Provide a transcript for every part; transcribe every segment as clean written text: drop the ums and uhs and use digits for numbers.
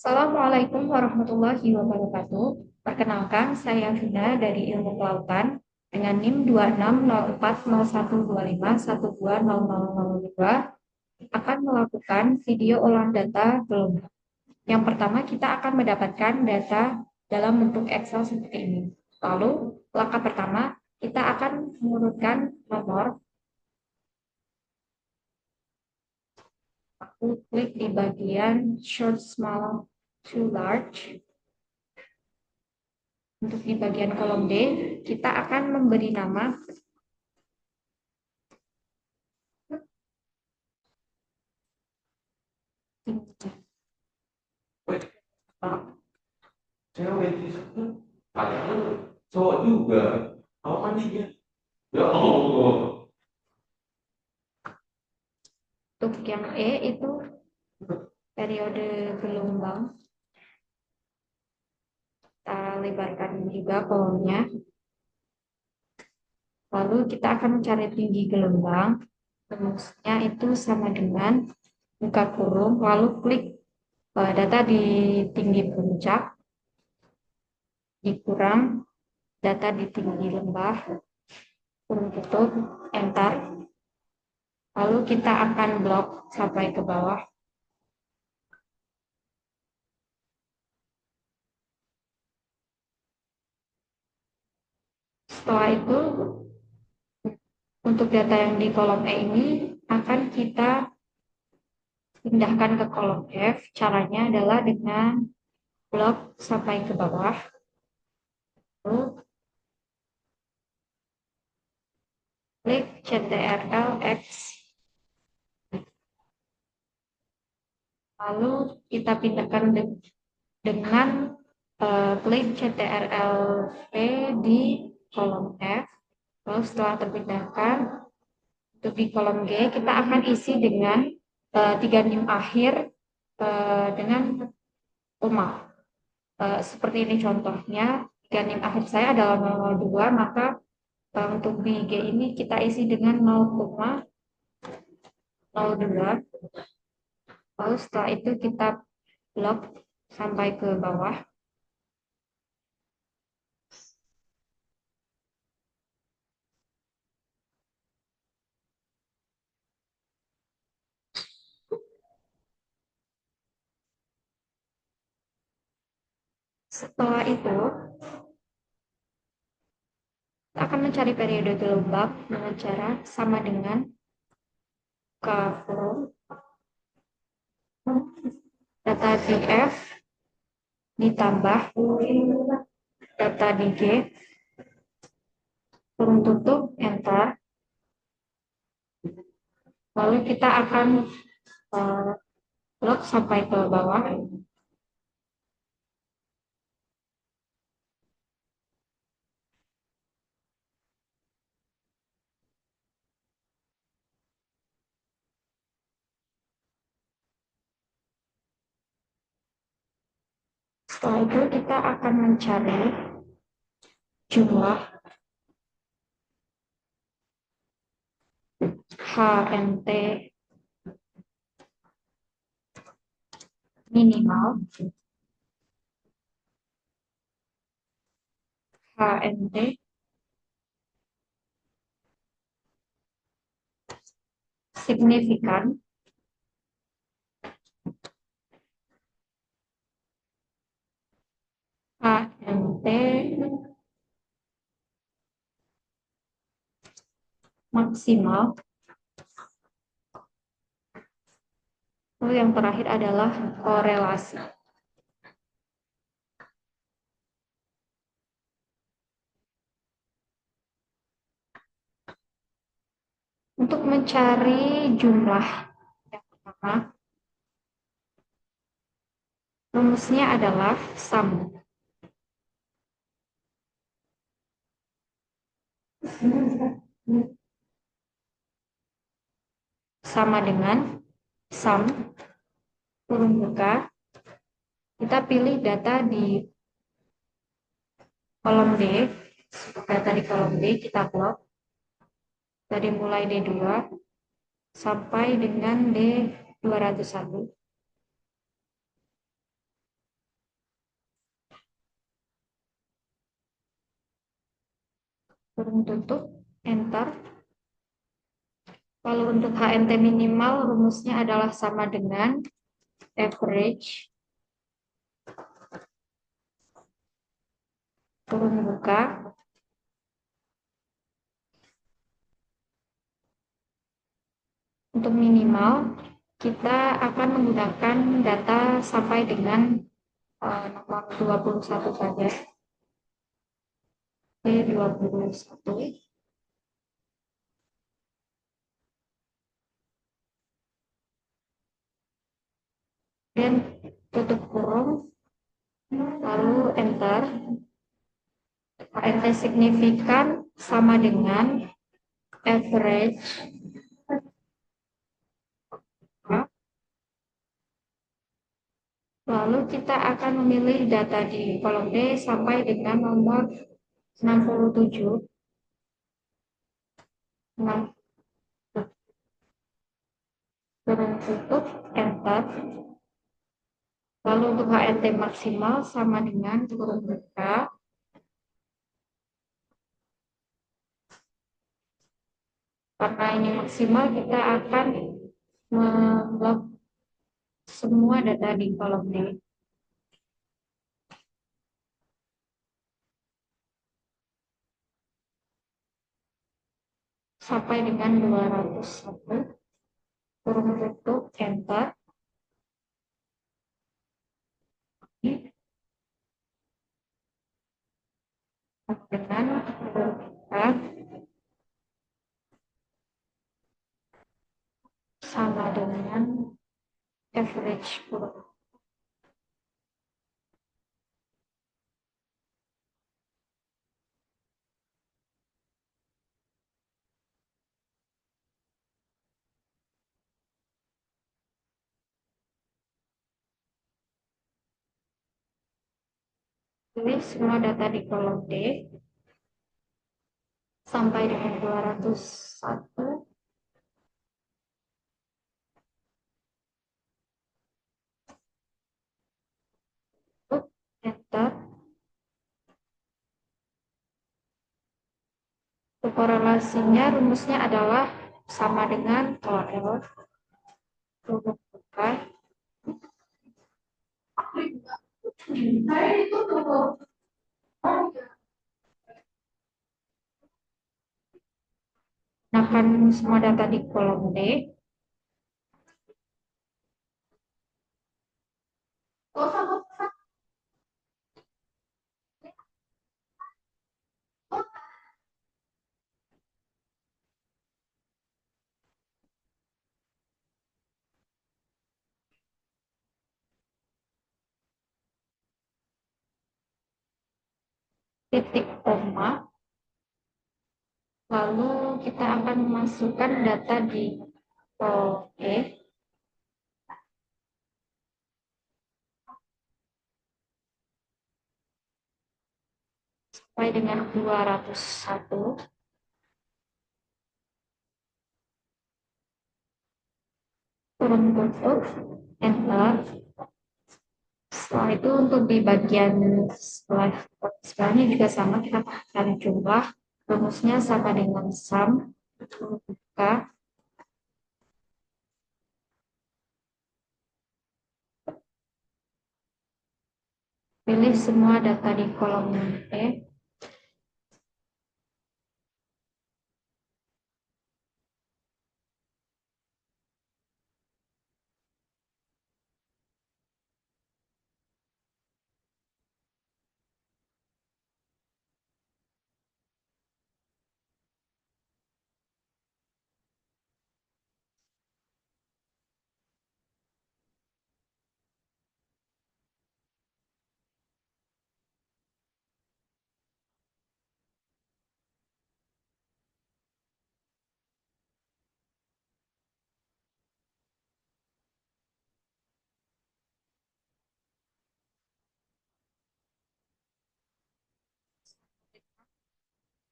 Assalamualaikum warahmatullahi wabarakatuh. Perkenalkan, saya Vina dari Ilmu Kelautan dengan NIM 26040125120002 akan melakukan video olahan data gelombang. Yang pertama, kita akan mendapatkan data dalam bentuk Excel seperti ini. Lalu, langkah pertama, kita akan mengurutkan nomor. Aku klik di bagian short, small, to large. Untuk di bagian kolom D, kita akan memberi nama Cewek di situ padahal cowok juga. Apa mandinya? Ya Allah. untuk yang E itu periode gelombang. Kita lebarkan juga kolomnya. Lalu kita akan mencari tinggi gelombang. Rumusnya itu sama dengan buka kurung, lalu klik data di tinggi puncak, dikurang data di tinggi lembah, kurung tutup, enter. Lalu kita akan blok sampai ke bawah. Setelah itu, untuk data yang di kolom E ini akan kita pindahkan ke kolom F. Caranya adalah dengan blok sampai ke bawah. Lalu klik CTRL X. Lalu kita pindahkan dengan klik CTRL V di kolom F. Lalu setelah terpindahkan, untuk di kolom G kita akan isi dengan 3 nim akhir dengan koma. Seperti ini contohnya, 3 nim akhir saya adalah 002, maka untuk di G ini kita isi dengan 0,02. Lalu setelah itu kita blok sampai ke bawah. Setelah itu, kita akan mencari periode gelombang dengan cara sama dengan cover data di F ditambah data di G, kurung tutup, enter. Lalu kita akan blok sampai ke bawah. Setelah itu kita akan mencari jumlah HNT minimal, HNT signifikan, HNT maksimal. Lalu yang terakhir adalah korelasi. Untuk mencari jumlah yang pertama, rumusnya adalah sum. Sama dengan sum, kurung buka, kita pilih data di kolom D, data di kolom D kita plot, dari mulai D2 sampai dengan D201. kurung tutup, enter. Lalu untuk HNT minimal rumusnya adalah sama dengan average kurung buka untuk minimal kita akan menggunakan data sampai dengan nomor 21 saja. Oke, 21. Dan tutup kurung, lalu enter. HNT signifikan sama dengan average lalu kita akan memilih data di kolom D sampai dengan nomor 67. Kurung tutup, enter. Lalu untuk HNT maksimal sama dengan kurung buka. Karena ini maksimal, kita akan memblok semua data di kolom D. Sampai dengan 201. Kurung tutup, enter. Dengan kurung buka sama dengan average kurung. Pilih semua data di kolom D sampai dengan 201. Enter. Korelasinya rumusnya adalah sama dengan OL kurung buka gunakan semua data di kolom D. Titik koma, lalu kita akan memasukkan data di kolom E sampai dengan 201. Kurung tutup, enter. Setelah itu untuk di bagian sebelahnya juga sama, kita akan jumlah. Rumusnya sama dengan sum kurung buka pilih semua data di kolom E.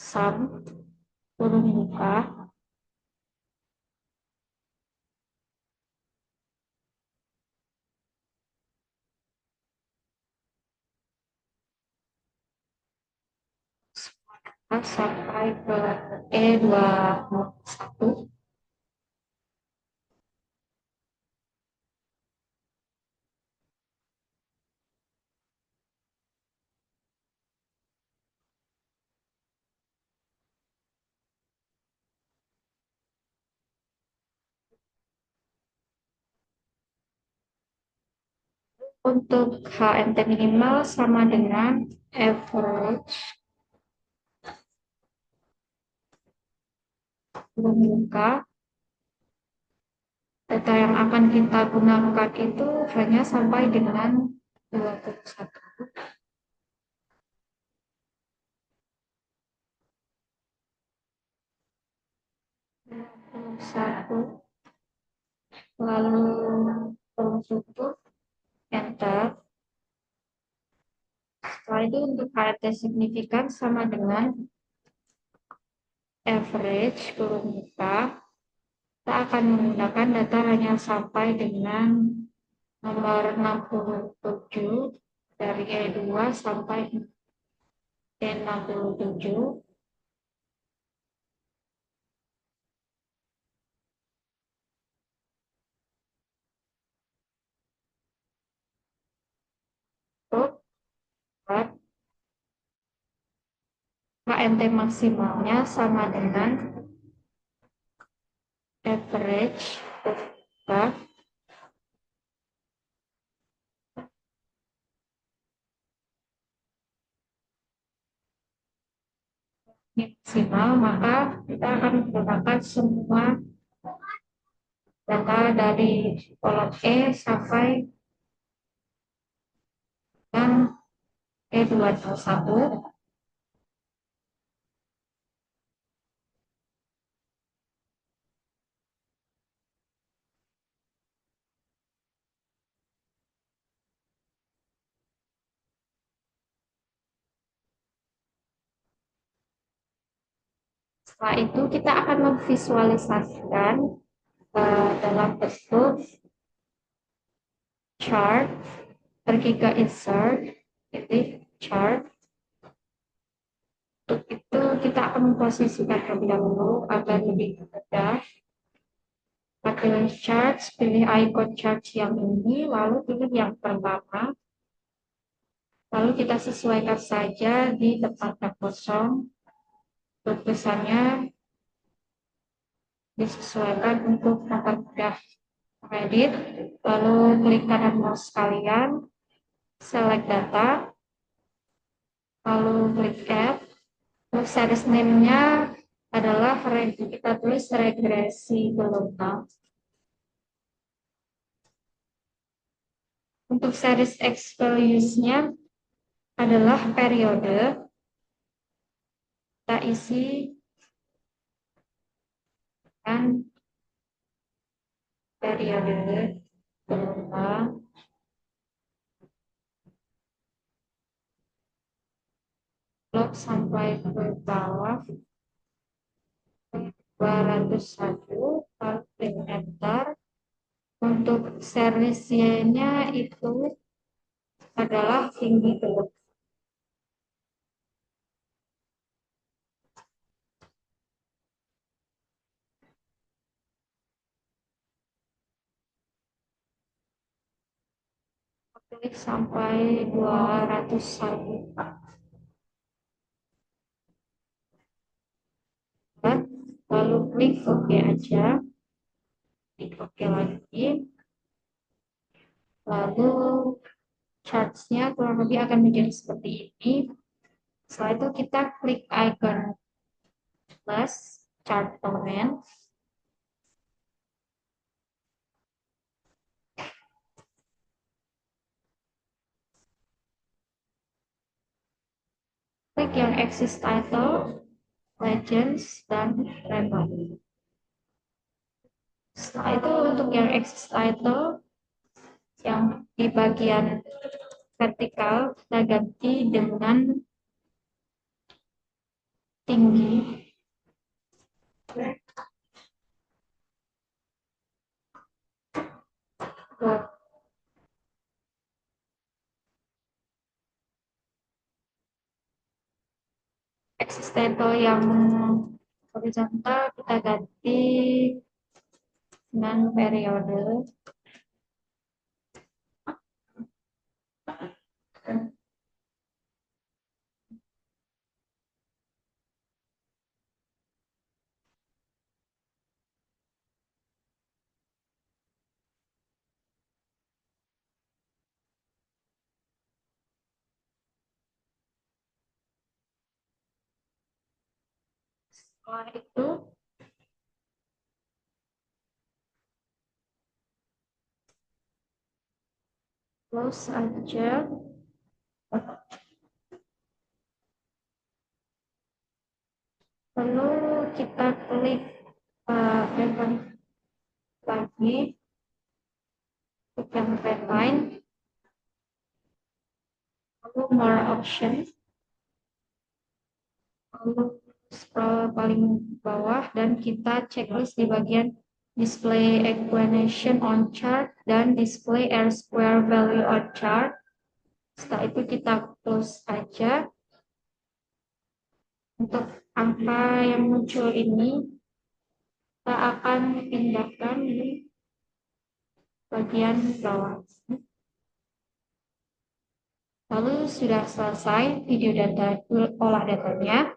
Sum kurung buka sampai ke E201. Untuk HMT minimal sama dengan average muka. Data yang akan kita gunakan itu hanya sampai dengan 21. Satu, lalu tutup, enter. Setelah itu untuk HRT signifikan sama dengan average kurung muka. Kita akan menggunakan data hanya sampai dengan nomor 67 dari E2 sampai E67. Untuk HMT maksimalnya sama dengan average muka maksimal, maka kita akan menggunakan semua data dari kolom E sampai dengan E201. Setelah itu kita akan memvisualisasikan dalam bentuk chart. Pergi ke insert, pilih chart. Untuk itu kita akan memposisikan terlebih dahulu agar lebih mudah. Pada chart, pilih icon chart yang ini, lalu pilih yang pertama. Lalu kita sesuaikan saja di tempatnya kosong. Tulisannya disesuaikan untuk mempermudah edit. Lalu klik kanan mouse kalian, select data, lalu klik add. Terus series name-nya adalah kita tulis regresi gelombang. Untuk series X values-nya adalah periode. Kita isi kan periode gelombang blok sampai ke bawah 201, lalu klik enter. Untuk seriesnya itu adalah tinggi gelombang. Klik sampai 201. Lalu klik OK aja. Klik OK lagi. Lalu charts-nya kurang lebih akan menjadi seperti ini. Setelah itu kita klik icon plus chart element. Klik yang axis title, legends, dan lemon. Setelah itu untuk yang axis title, yang di bagian vertikal kita ganti dengan tinggi. Axis table yang horizontal kita ganti dengan periode. Setelah itu close aja. Lalu kita klik event lagi, klik yang red line, lalu more option, lalu scroll paling bawah dan kita checklist di bagian display equation on chart dan display R square value on chart. Setelah itu kita close aja. Untuk angka yang muncul ini kita akan pindahkan di bagian bawah. Lalu sudah selesai video data olah datanya.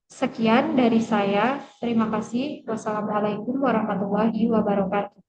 Sekian dari saya. Terima kasih. Wassalamualaikum warahmatullahi wabarakatuh.